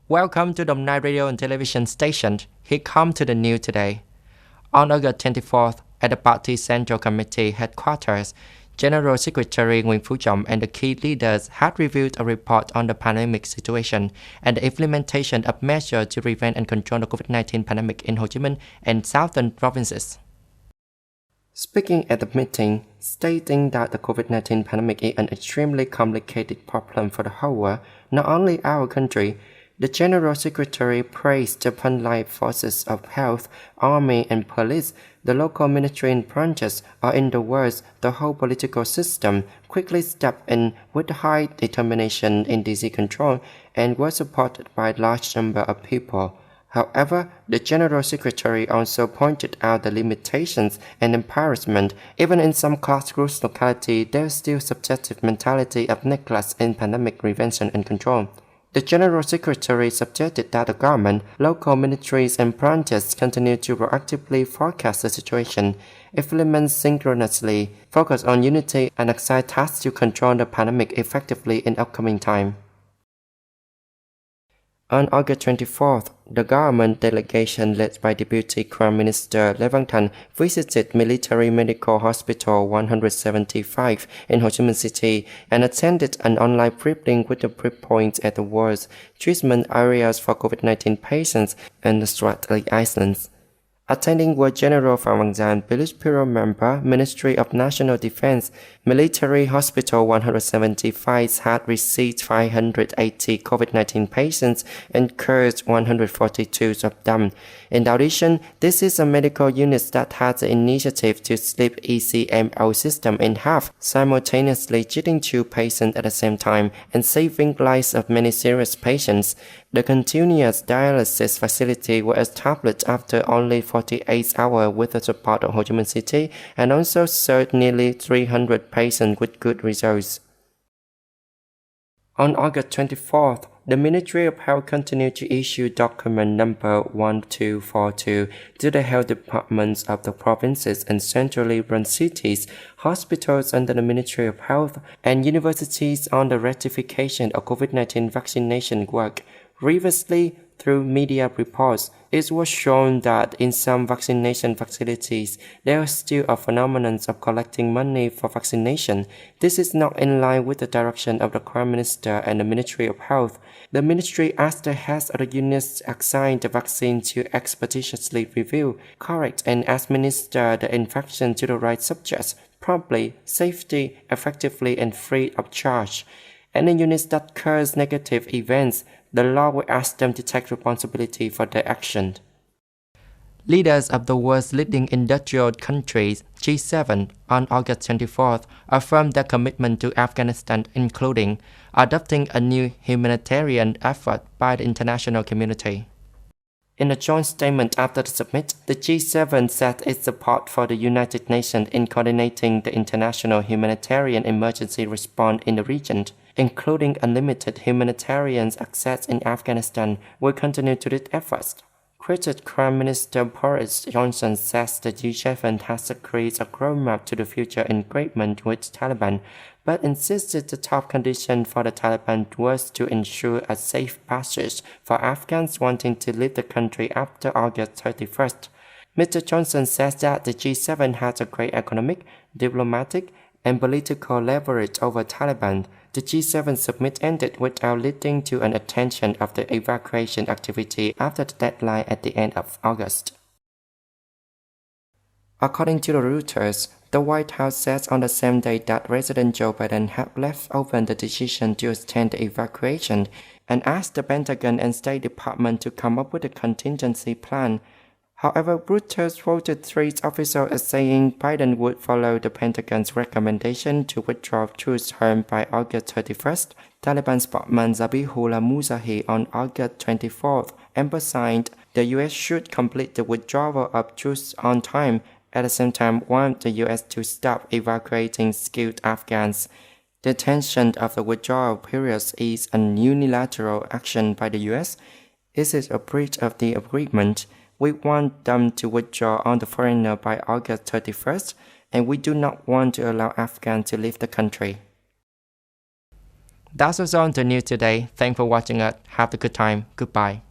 Welcome to Đồng Radio and Television Station. Here come to the news today. On August 24th, at the Party Central Committee headquarters, General Secretary Nguyễn Phú Trọng and the key leaders had reviewed a report on the pandemic situation and the implementation of measures to prevent and control the COVID-19 pandemic in Ho Chi Minh and southern provinces. Speaking at the meeting, stating that the COVID-19 pandemic is an extremely complicated problem for the whole world, not only our country, the General Secretary praised the frontline forces of health, army and police, the local ministry and branches, or in the words, the whole political system, quickly stepped in with high determination in disease control and were supported by a large number of people. However, the General Secretary also pointed out the limitations and embarrassment. Even in some grassroots localities, there is still subjective mentality of neglect in pandemic prevention and control. The General Secretary suggested that the government, local ministries and branches continue to proactively forecast the situation, implement synchronously, focus on unity and assign tasks to control the pandemic effectively in upcoming time. On August 24th, the government delegation led by Deputy Prime Minister Lê Văn Thành visited Military Medical Hospital 175 in Ho Chi Minh City and attended an online briefing with the brief points at the wards, treatment areas for COVID-19 patients, and the strategic islands. Attending were General Phạm Văn Giang, Politburo member, Ministry of National Defense. Military Hospital 175 had received 580 COVID-19 patients and cured 142 of them. In addition, this is a medical unit that has the initiative to split ECMO system in half, simultaneously treating 2 patients at the same time and saving lives of many serious patients. The continuous dialysis facility was established after only 48 hours with the support of Ho Chi Minh City and also served nearly 300 patients with good results. On August 24th, the Ministry of Health continued to issue document number 1242 to the health departments of the provinces and centrally run cities, hospitals under the Ministry of Health, and universities on the ratification of COVID-19 vaccination work. Previously, through media reports, it was shown that in some vaccination facilities, there is still a phenomenon of collecting money for vaccination. This is not in line with the direction of the Prime Minister and the Ministry of Health. The Ministry asked the heads of the units assigned the vaccine to expeditiously review, correct and administer the infection to the right subjects, promptly, safely, effectively and free of charge. Any units that cause negative events, the law will ask them to take responsibility for their action. Leaders of the world's leading industrial countries, G7, on August 24th, affirmed their commitment to Afghanistan, including adopting a new humanitarian effort by the international community. In a joint statement after the summit, the G7 said its support for the United Nations in coordinating the international humanitarian emergency response in the region, including unlimited humanitarian access in Afghanistan, will continue to lead efforts. British Prime Minister Boris Johnson says the G7 has agreed a roadmap to the future engagement with Taliban, but insisted the top condition for the Taliban was to ensure a safe passage for Afghans wanting to leave the country after August 31st. Mr. Johnson says that the G7 has a great economic, diplomatic, and political leverage over Taliban. The G7 summit ended without leading to an attention of the evacuation activity after the deadline at the end of August. According to the Reuters, the White House says on the same day that President Joe Biden had left open the decision to extend the evacuation and asked the Pentagon and State Department to come up with a contingency plan. However, Reuters quoted 3 officials as saying Biden would follow the Pentagon's recommendation to withdraw troops home by August 31st. Taliban spokesman Zabihullah Mujahid on August 24th emphasized the U.S. should complete the withdrawal of troops on time. At the same time, wanted the U.S. to stop evacuating skilled Afghans. The intention of the withdrawal period is an unilateral action by the U.S. It is a breach of the agreement. We want them to withdraw on the foreigner by August 31st, and we do not want to allow Afghans to leave the country. That's what's on the news today. Thanks for watching it. Have a good time. Goodbye.